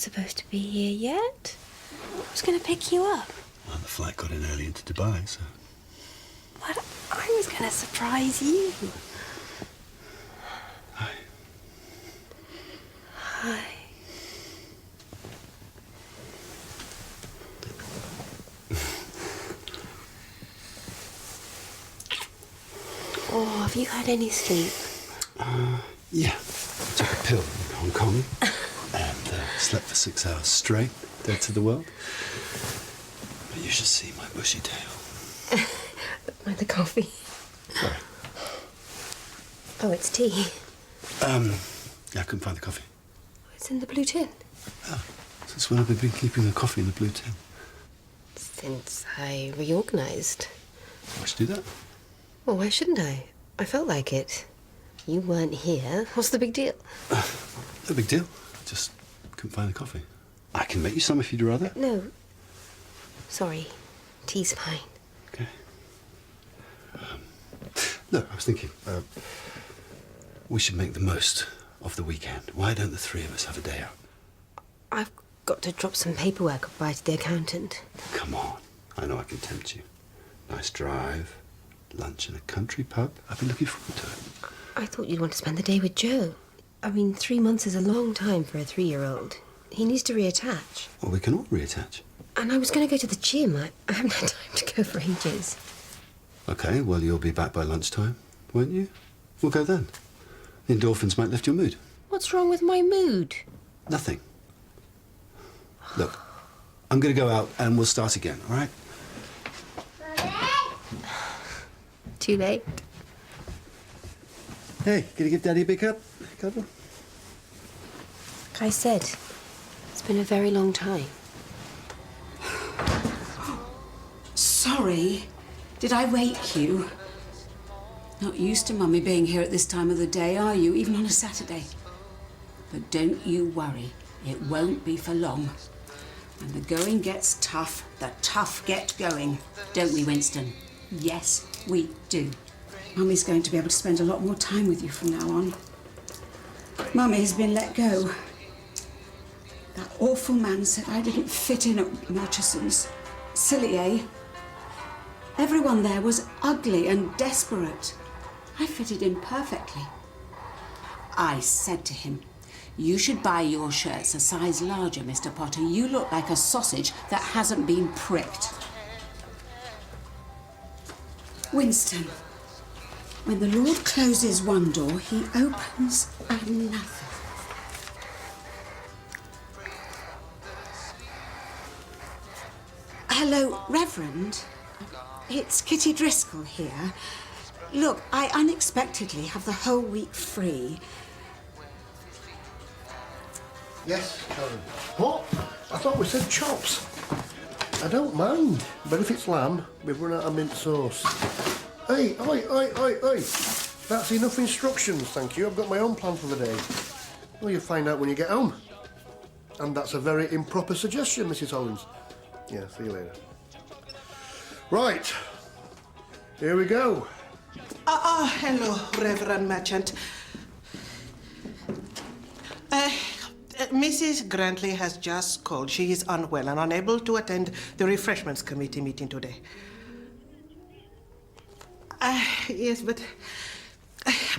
supposed to be here yet. I was going to pick you up. Well, the flight got in early into Dubai, so... But I was going to surprise you. Hi. Hi. Oh, have you had any sleep? Yeah. I took a pill in Hong Kong and slept for 6 hours straight, dead to the world. But you should see my bushy tail. Mind the coffee? Sorry. Oh, it's tea. Yeah, I couldn't find the coffee. It's in the blue tin. Oh, since when have I been keeping the coffee in the blue tin? Since I reorganised. Why should I do that? Well, why shouldn't I? I felt like it. You weren't here. What's the big deal? No big deal. Just couldn't find the coffee. I can make you some if you'd rather. No. Sorry. Tea's fine. Okay. Look, I was thinking, we should make the most of the weekend. Why don't the three of us have a day out? I've got to drop some paperwork by to the accountant. Come on. I know I can tempt you. Nice drive, lunch in a country pub. I've been looking forward to it. I thought you'd want to spend the day with Joe. I mean, 3 months is a long time for a 3-year-old. He needs to reattach. Well, we can all reattach. And I was going to go to the gym. I haven't had time to go for ages. Okay, well, you'll be back by lunchtime, won't you? We'll go then. The endorphins might lift your mood. What's wrong with my mood? Nothing. Look, I'm going to go out and we'll start again, all right? Too late. Hey, gonna give Daddy a big cuddle? Like I said, it's been a very long time. Sorry. Did I wake you? Not used to Mummy being here at this time of the day, are you? Even on a Saturday. But don't you worry. It won't be for long. When the going gets tough, the tough get going. Don't we, Winston? Yes, we do. Mummy's going to be able to spend a lot more time with you from now on. Mummy has been let go. That awful man said I didn't fit in at Murchison's. Silly, eh? Everyone there was ugly and desperate. I fitted in perfectly. I said to him, "You should buy your shirts a size larger, Mr. Potter. You look like a sausage that hasn't been pricked." Winston, when the Lord closes one door, he opens another. Hello, Reverend. It's Kitty Driscoll here. Look, I unexpectedly have the whole week free. Yes, Karen. What? I thought we said chops. I don't mind, but if it's lamb, we've run out of mint sauce. Hey, oi. That's enough instructions, thank you. I've got my own plan for the day. Well, you'll find out when you get home. And that's a very improper suggestion, Mrs. Hollins. Yeah, see you later. Right. Here we go. Hello, Reverend Merchant. Mrs. Grantley has just called. She is unwell and unable to attend the refreshments committee meeting today. Yes, but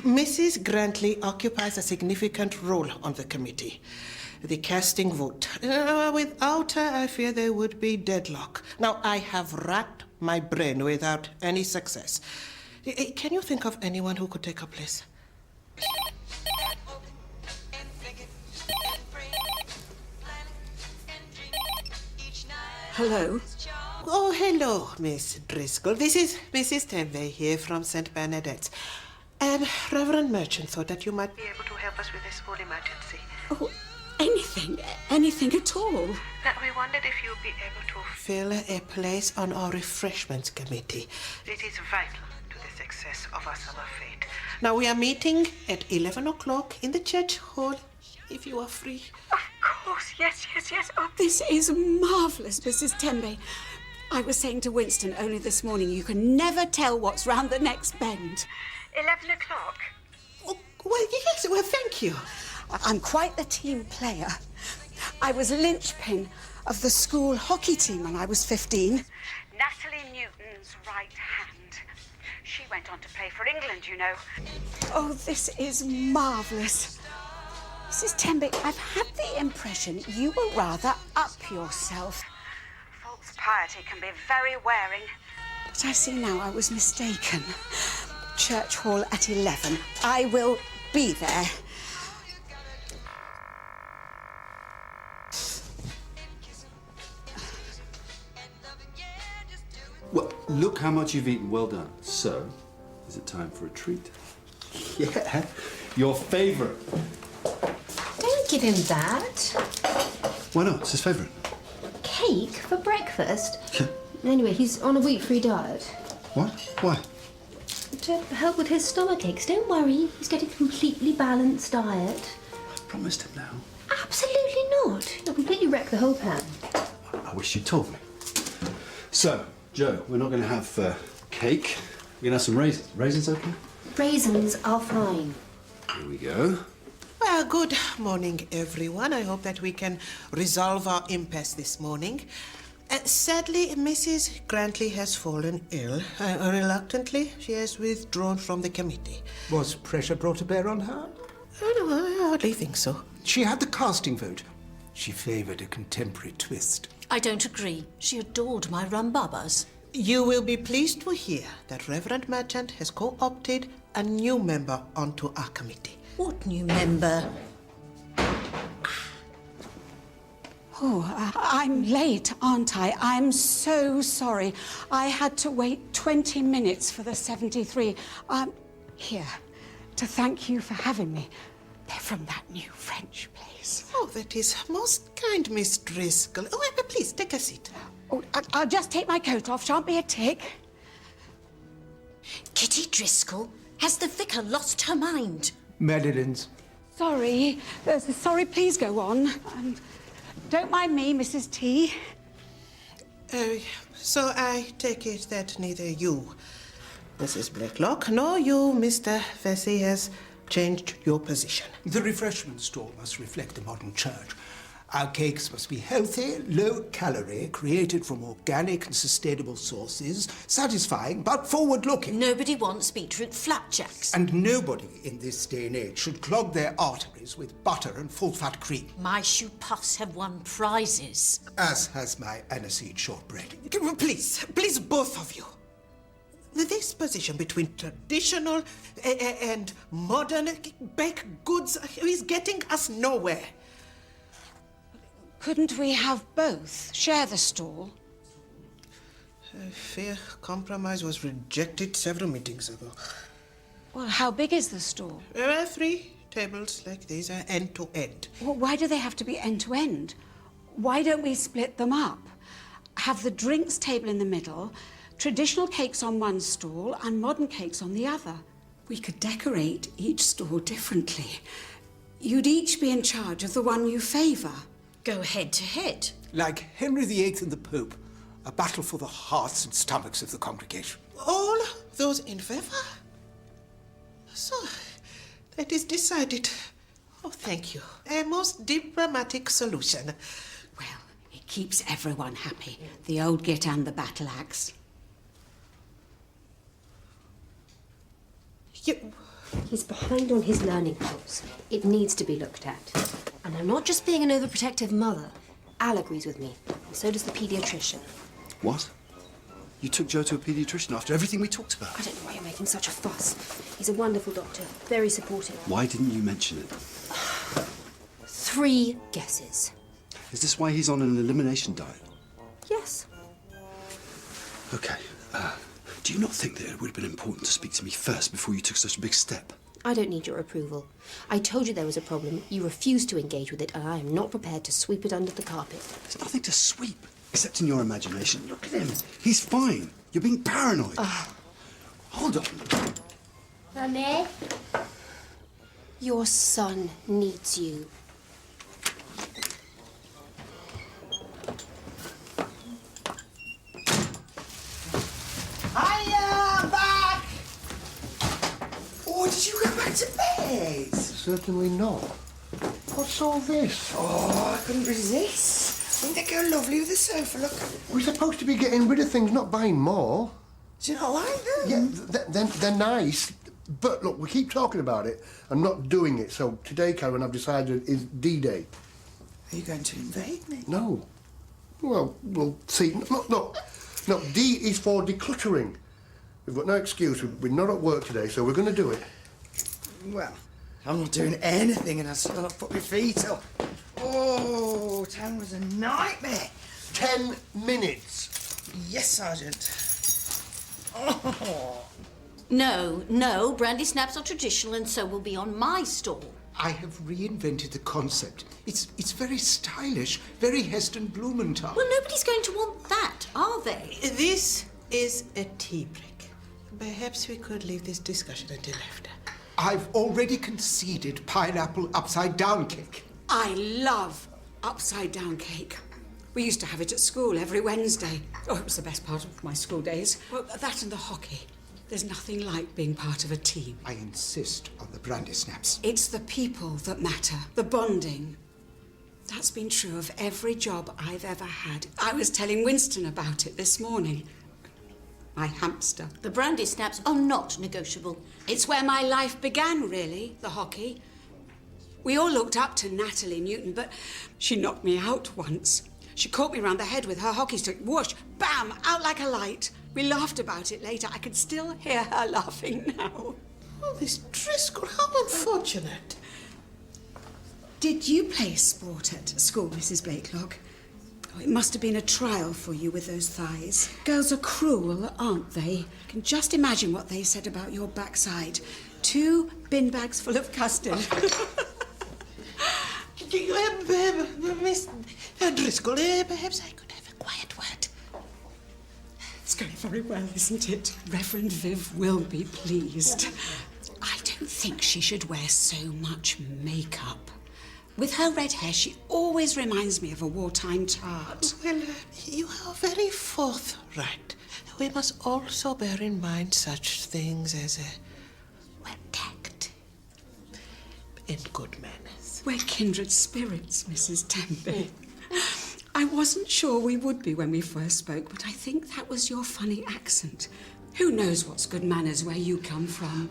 Mrs. Grantley occupies a significant role on the committee. The casting vote. Without her, I fear there would be deadlock. Now, I have racked my brain without any success. Can you think of anyone who could take her place? Hello? Oh, hello, Miss Driscoll. This is Mrs. Tembe here from St. Bernadette's. Reverend Merchant thought that you might be able to help us with this whole emergency. Oh, anything at all. That we wondered if you'd be able to fill a place on our refreshments committee. It is vital to the success of our summer fete. Now, we are meeting at 11 o'clock in the church hall, if you are free. Of course, yes. Oh, this is marvellous, Mrs. Tembe. I was saying to Winston only this morning, you can never tell what's round the next bend. 11 o'clock? Oh, well, yes, well, thank you. I'm quite the team player. I was linchpin of the school hockey team when I was 15. Natalie Newton's right hand. She went on to play for England, you know. Oh, this is marvellous. Mrs. Tembick, I've had the impression you were rather up yourself. False piety can be very wearing. But I see now I was mistaken. Church Hall at 11. I will be there. Well, look how much you've eaten. Well done. So, is it time for a treat? Yeah, your favourite. Don't give him that. Why not? It's his favourite. Cake for breakfast? Anyway, he's on a wheat-free diet. What? Why? To help with his stomach aches. Don't worry, he's getting a completely balanced diet. I promised him now. Absolutely not. You'll completely wreck the whole plan. I wish you'd told me. So, Joe, we're not going to have cake. We're going to have some raisins. Raisins okay? Raisins are fine. Here we go. Well, good morning, everyone. I hope that we can resolve our impasse this morning. Sadly, Mrs. Grantley has fallen ill. Reluctantly, she has withdrawn from the committee. Was pressure brought to bear on her? Oh, no, I hardly think so. She had the casting vote. She favoured a contemporary twist. I don't agree. She adored my rumbabas. You will be pleased to hear that Reverend Merchant has co-opted a new member onto our committee. What new member? Oh, I'm late, aren't I? I'm so sorry. I had to wait 20 minutes for the 73. I'm here to thank you for having me. They're from that new French place. Oh, that is most kind, Miss Driscoll. Oh, please, take a seat. Oh, I'll just take my coat off. Shan't be a tick. Kitty Driscoll? Has the vicar lost her mind? Madeline's. Sorry. Sorry, please go on. Don't mind me, Mrs. T. So I take it that neither you, Mrs. Blakelock, nor you, Mr. Vesey, has changed your position. The refreshment stall must reflect the modern church. Our cakes must be healthy, low-calorie, created from organic and sustainable sources, satisfying but forward-looking. Nobody wants beetroot flapjacks. And nobody in this day and age should clog their arteries with butter and full-fat cream. My choux puffs have won prizes. As has my aniseed shortbread. Please, both of you. This position between traditional and modern baked goods is getting us nowhere. Couldn't we have both? Share the stall? I fear compromise was rejected several meetings ago. Well, how big is the stall? There are 3 tables like these, end to end. Well, why do they have to be end to end? Why don't we split them up? Have the drinks table in the middle, traditional cakes on one stall and modern cakes on the other. We could decorate each stall differently. You'd each be in charge of the one you favour. Go head to head. Like Henry VIII and the Pope, a battle for the hearts and stomachs of the congregation. All those in favour? So, that is decided. Oh, thank you. A most diplomatic solution. Well, it keeps everyone happy. The old git and the battle axe. He's behind on his learning course. It needs to be looked at. And I'm not just being an overprotective mother. Al agrees with me, and so does the paediatrician. What? You took Joe to a paediatrician after everything we talked about? I don't know why you're making such a fuss. He's a wonderful doctor, very supportive. Why didn't you mention it? 3 guesses. Is this why he's on an elimination diet? Yes. Okay. Do you not think that it would have been important to speak to me first before you took such a big step? I don't need your approval. I told you there was a problem. You refused to engage with it, and I am not prepared to sweep it under the carpet. There's nothing to sweep, except in your imagination. Look at him. He's fine. You're being paranoid. Hold on. Mummy? Your son needs you. Hiya, back! Oh, did you go back to bed? Certainly not. What's all this? Oh, I couldn't resist. Wouldn't they go lovely with the sofa? Look. We're supposed to be getting rid of things, not buying more. Do you not like them? Yeah, they're nice. But look, we keep talking about it and not doing it. So today, Karen, I've decided is D-Day. Are you going to invade me? No. Well, we'll see. No, D is for decluttering. We've got no excuse. We're not at work today, so we're going to do it. Well, I'm not doing anything and I still not put my feet up. Oh, town was a nightmare. 10 minutes. Yes, Sergeant. Oh. No, brandy snaps are traditional and so will be on my stall. I have reinvented the concept. It's very stylish, very Heston Blumenthal. Well, nobody's going to want that, are they? This is a tea break. Perhaps we could leave this discussion until after. I've already conceded pineapple upside-down cake. I love upside-down cake. We used to have it at school every Wednesday. Oh, it was the best part of my school days. Well, that and the hockey. There's nothing like being part of a team. I insist on the brandy snaps. It's the people that matter, the bonding. That's been true of every job I've ever had. I was telling Winston about it this morning. My hamster. The brandy snaps are not negotiable. It's where my life began, really, the hockey. We all looked up to Natalie Newton, but she knocked me out once. She caught me round the head with her hockey stick. Whoosh, bam, out like a light. We laughed about it later. I can still hear her laughing now. Oh, Miss Driscoll, how unfortunate. Did you play sport at school, Mrs. Blakelock? Oh, it must have been a trial for you with those thighs. Girls are cruel, aren't they? I can just imagine what they said about your backside. 2 bin bags full of custard. Miss Driscoll, perhaps I could have a quiet word. It's going very well, isn't it? Reverend Viv will be pleased. I don't think she should wear so much makeup. With her red hair, she always reminds me of a wartime tart. Well, you are very forthright. We must also bear in mind such things as tact and good manners. We're kindred spirits, Mrs. Temby. I wasn't sure we would be when we first spoke, but I think that was your funny accent. Who knows what's good manners where you come from?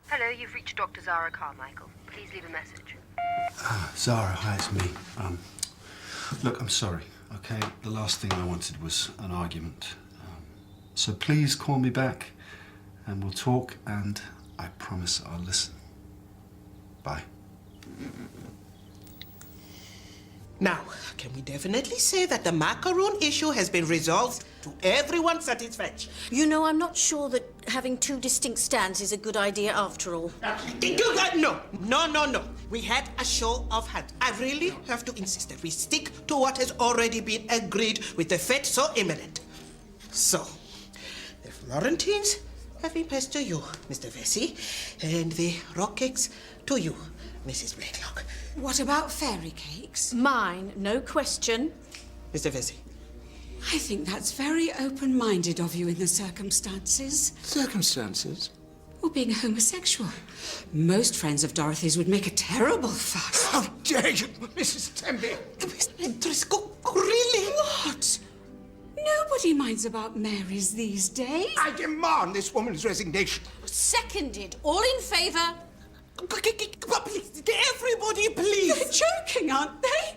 Hello, you've reached Dr. Zara Carmichael. Please leave a message. Zara, hi, it's me. Look, I'm sorry, okay? The last thing I wanted was an argument. So please call me back and we'll talk, and I promise I'll listen. Bye. Now, can we definitely say that the macaroon issue has been resolved to everyone's satisfaction? You know, I'm not sure that having 2 distinct stands is a good idea after all. No. We had a show of hands. I really have to insist that we stick to what has already been agreed with the fete so imminent. So, the Florentines have been passed to you, Mr. Vesey, and the rock cakes to you, Mrs. Blakelock. What about fairy cakes? Mine, no question. Mr. Vesey. I think that's very open-minded of you in the circumstances. Circumstances? Or being homosexual. Most friends of Dorothy's would make a terrible fuss. How dare you, Mrs. Temby? Miss Driscoll, really? What? Nobody minds about Marys these days. I demand this woman's resignation. Seconded. All in favour? Please, everybody, please. They're joking, aren't they?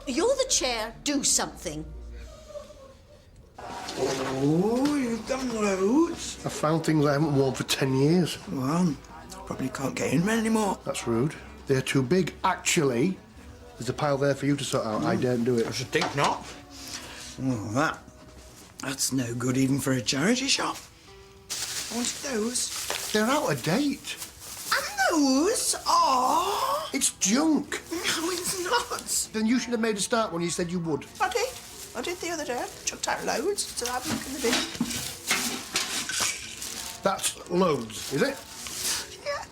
You're the chair. Do something. Oh, you've done loads. I found things I haven't worn for 10 years. Well, probably can't get in anymore. That's rude. They're too big. Actually, there's a pile there for you to sort out. I daren't do it. I should think not. Well, that's no good even for a charity shop. I wanted those. They're out of date. And those are... It's junk. No, it's not. Then you should have made a start when you said you would. I I did the other day. Chucked out loads, so have a look in the bin. That's loads, is it? Yeah.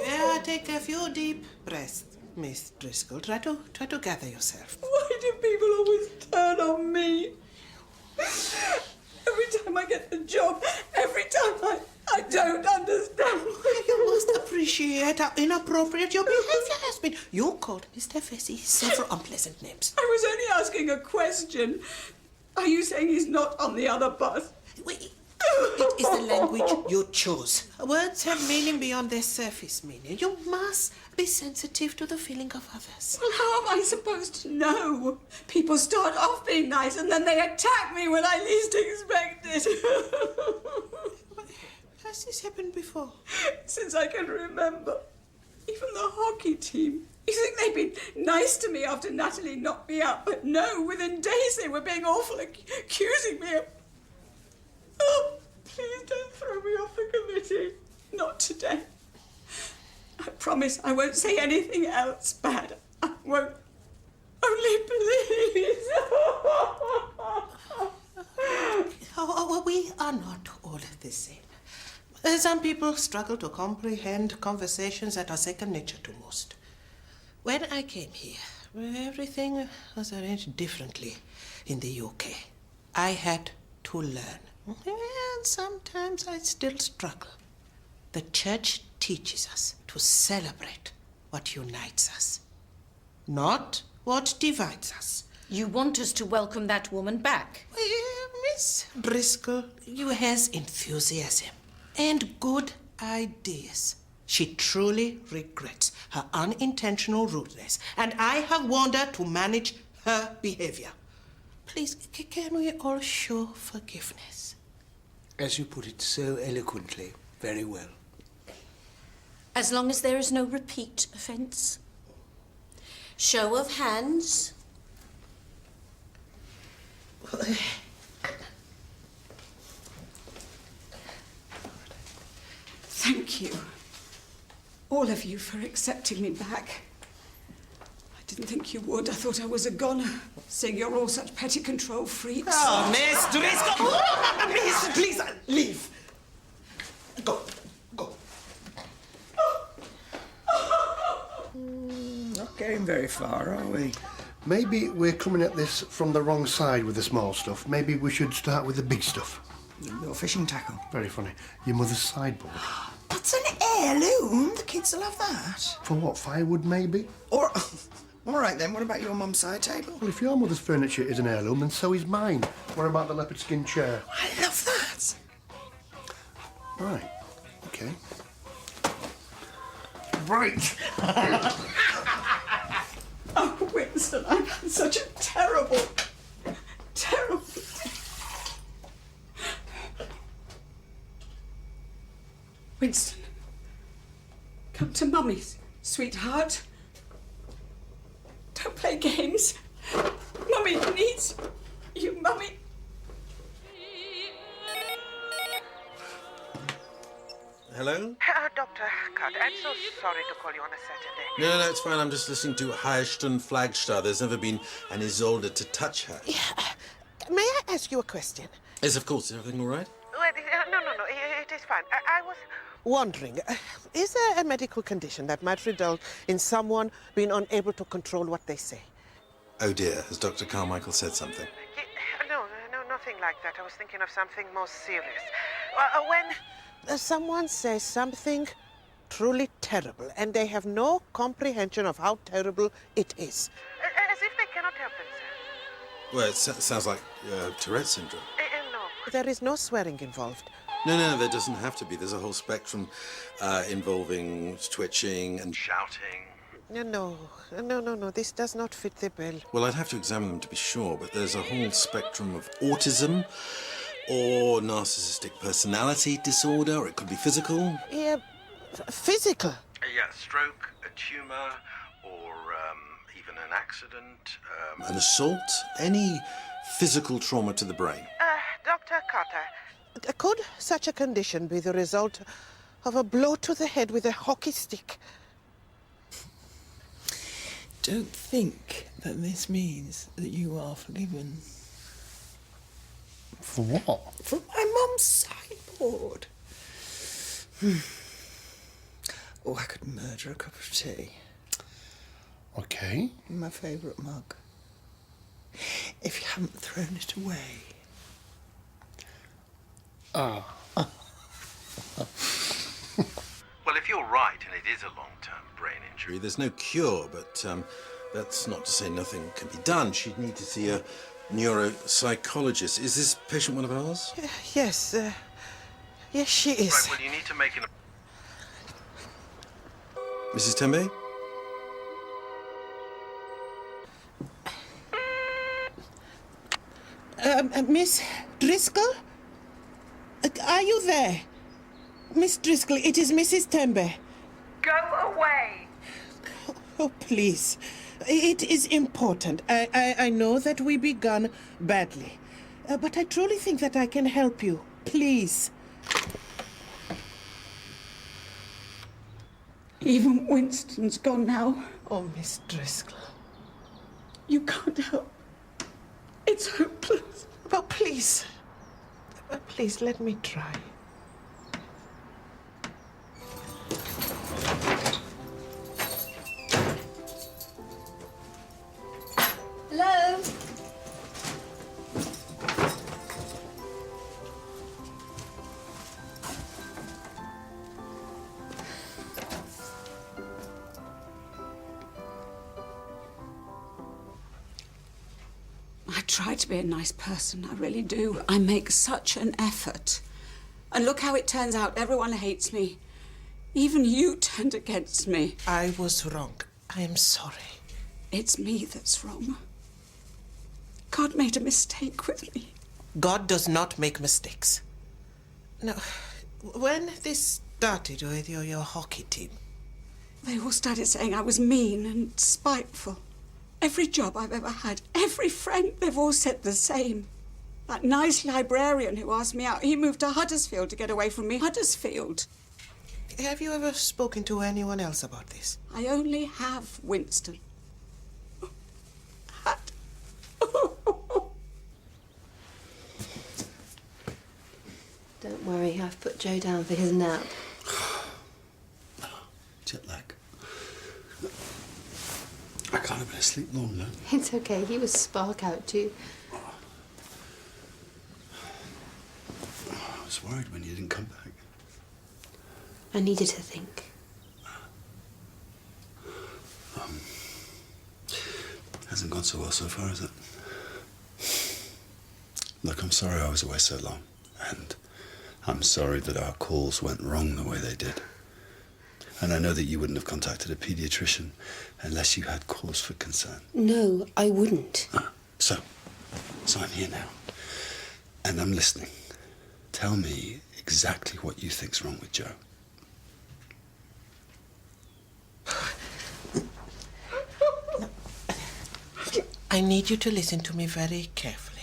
Yeah, take a few deep breaths, Miss Driscoll. Try to gather yourself. Why do people always turn on me? Every time I get the job, every time I don't understand. You must appreciate how inappropriate your behaviour has been. You called Mr. Vesey several unpleasant names. I was only asking a question. Are you saying he's not on the other bus? It is the language you chose. Words have meaning beyond their surface meaning. You must be sensitive to the feeling of others. Well, how am I supposed to know? People start off being nice and then they attack me when I least expect it. Has this happened before? Since I can remember. Even the hockey team. You think they'd be nice to me after Natalie knocked me out, but no, within days they were being awful, accusing me of... Oh, please don't throw me off the committee. Not today. I promise I won't say anything else bad. I won't. Only please. Oh, we are not all the same. Some people struggle to comprehend conversations that are second nature to most. When I came here, everything was arranged differently in the UK. I had to learn. And sometimes I still struggle. The church teaches us to celebrate what unites us, not what divides us. You want us to welcome that woman back? Miss Driscoll, you has enthusiasm and good ideas. She truly regrets her unintentional rudeness, and I have warned her to manage her behavior. Please, can we all show forgiveness? As you put it so eloquently, very well. As long as there is no repeat offence. Show of hands. Thank you, all of you, for accepting me back. I didn't think you would. I thought I was a goner, seeing you're all such petty control freaks. Oh, Miss Driscoll! Miss, please, leave. Go. Not getting very far, are we? Maybe we're coming at this from the wrong side with the small stuff. Maybe we should start with the big stuff. Your fishing tackle. Very funny. Your mother's sideboard. That's an heirloom. The kids will have that. For what, firewood maybe? Or, all right then, what about your mum's side table? Well, if your mother's furniture is an heirloom, then so is mine. What about the leopard skin chair? I love that. Right. Okay. Right. Oh, Winston, I've had such a terrible... Winston, come to Mummy's, sweetheart. Don't play games. Mummy needs you, Mummy. Hello? Dr. Carter, I'm so sorry to call you on a Saturday. No, it's fine. I'm just listening to Heilston Flagstaff. There's never been an Isolde to touch her. Yeah. May I ask you a question? Yes, of course. Is everything all right? Well, no, it is fine. I was... Wondering, is there a medical condition that might result in someone being unable to control what they say? Oh, dear. Has Dr. Carmichael said something? No, nothing like that. I was thinking of something more serious. When... Someone says something truly terrible, and they have no comprehension of how terrible it is. As if they cannot help themselves. Well, it sounds like Tourette's syndrome. No. There is no swearing involved. No, there doesn't have to be. There's a whole spectrum involving twitching and shouting. No, this does not fit the bill. Well, I'd have to examine them to be sure, but there's a whole spectrum of autism or narcissistic personality disorder, or it could be physical. Yeah, physical? Yeah, stroke, a tumour, or even an accident, an assault, any physical trauma to the brain. Dr. Carter. Could such a condition be the result of a blow to the head with a hockey stick? don't think that this means that you are forgiven. For what? For my mum's sideboard. Oh, I could murder a cup of tea. Okay. In my favourite mug. If you haven't thrown it away. Well, if you're right and it is a long-term brain injury, there's no cure, but that's not to say nothing can be done. She'd need to see a neuropsychologist. Is this patient one of ours? Yes, yes, she is. Right, well, you need to make an... Mrs. Tembe? Miss Driscoll? Are you there? Miss Driscoll, it is Mrs. Tembe. Go away! Oh, please. It is important. I know that we begun badly. But I truly think that I can help you. Please. Even Winston's gone now. Oh, Miss Driscoll. You can't help. It's hopeless. Oh, please. Please, let me try. Hello? I try to be a nice person, I really do. I make such an effort. And look how it turns out. Everyone hates me. Even you turned against me. I was wrong. I am sorry. It's me that's wrong. God made a mistake with me. God does not make mistakes. Now, when this started with your hockey team, They all started saying I was mean and spiteful. Every job I've ever had, every friend, they've all said the same. That nice librarian who asked me out, he moved to Huddersfield to get away from me. Huddersfield. have you ever spoken to anyone else about this? I only have Winston. Had. Don't worry, I've put Joe down for his nap. Jet lag. I can't have been asleep long, no. It's okay, he was spark out too. I was worried when you didn't come back. I needed to think. Hasn't gone so well so far, has it? Look, I'm sorry I was away so long. And I'm sorry that our calls went wrong the way they did. And I know that you wouldn't have contacted a paediatrician unless you had cause for concern. No, I wouldn't. So I'm here now. And I'm listening. Tell me exactly what you think's wrong with Joe. I need you to listen to me very carefully.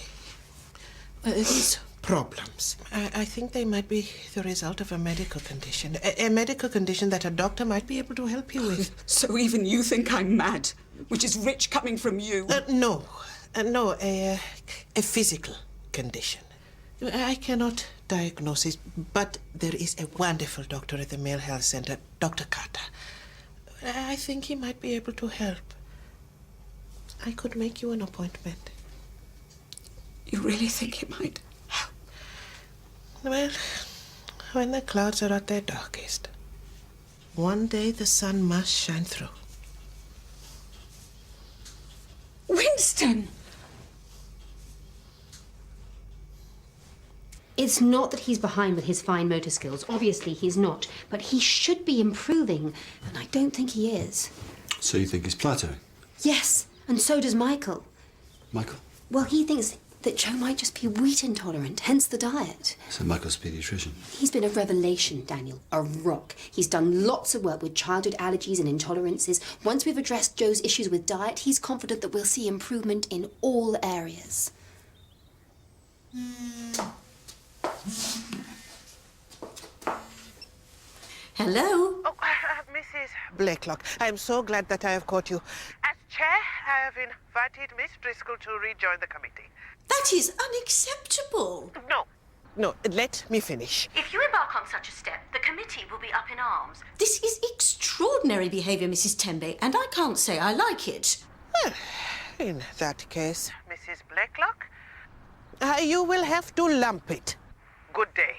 These problems, I think they might be the result of a medical condition. A medical condition that a doctor might be able to help you with. So even you think I'm mad, which is rich coming from you? No, a physical condition. I cannot diagnose it, but there is a wonderful doctor at the Male Health Center, Dr. Carter. I think he might be able to help. I could make you an appointment. You really think it might? Well, when the clouds are at their darkest, one day the sun must shine through. Winston! It's not that he's behind with his fine motor skills. Obviously, he's not. But he should be improving, and I don't think he is. So you think he's plateauing? Yes, and so does Michael. Michael? Well, he thinks that Joe might just be wheat intolerant, hence the diet. So Michael's a paediatrician? He's been a revelation, Daniel. A rock. He's done lots of work with childhood allergies and intolerances. Once we've addressed Joe's issues with diet, he's confident that we'll see improvement in all areas. Hello? Oh, Mrs. Blakelock, I am so glad that I have caught you. As Chair, I have invited Miss Driscoll to rejoin the committee. That is unacceptable. No, let me finish. If you embark on such a step, the committee will be up in arms. This is extraordinary behaviour, Mrs. Tembe, and I can't say I like it. Well, in that case, Mrs. Blakelock, you will have to lump it. Good day.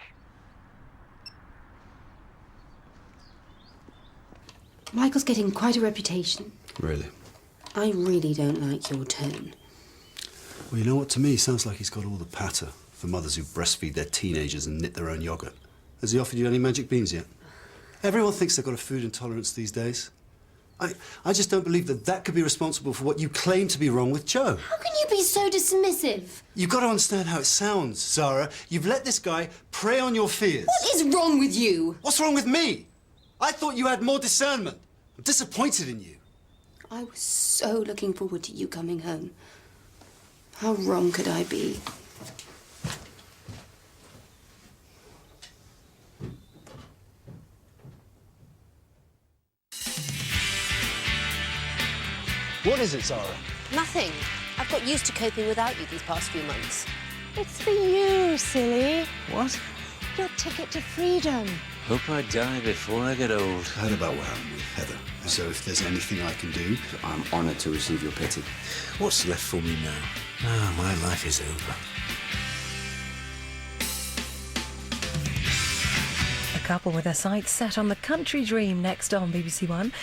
Michael's getting quite a reputation. Really? I really don't like your tone. Well, you know what? To me, sounds like he's got all the patter for mothers who breastfeed their teenagers and knit their own yogurt. Has he offered you any magic beans yet? Everyone thinks they've got a food intolerance these days. I just don't believe that that could be responsible for what you claim to be wrong with Joe. How can you be so dismissive? You've got to understand how it sounds, Zara. You've let this guy prey on your fears. What is wrong with you? What's wrong with me? I thought you had more discernment. I'm disappointed in you. I was so looking forward to you coming home. How wrong could I be? What is it, Zara? Nothing. I've got used to coping without you these past few months. It's for you, silly. What? Your ticket to freedom. Hope I die before I get old. I heard about what happened with Heather. So if there's anything I can do... I'm honoured to receive your pity. What's left for me now? Ah, my life is over. A couple with their sights set on the country dream next on BBC One.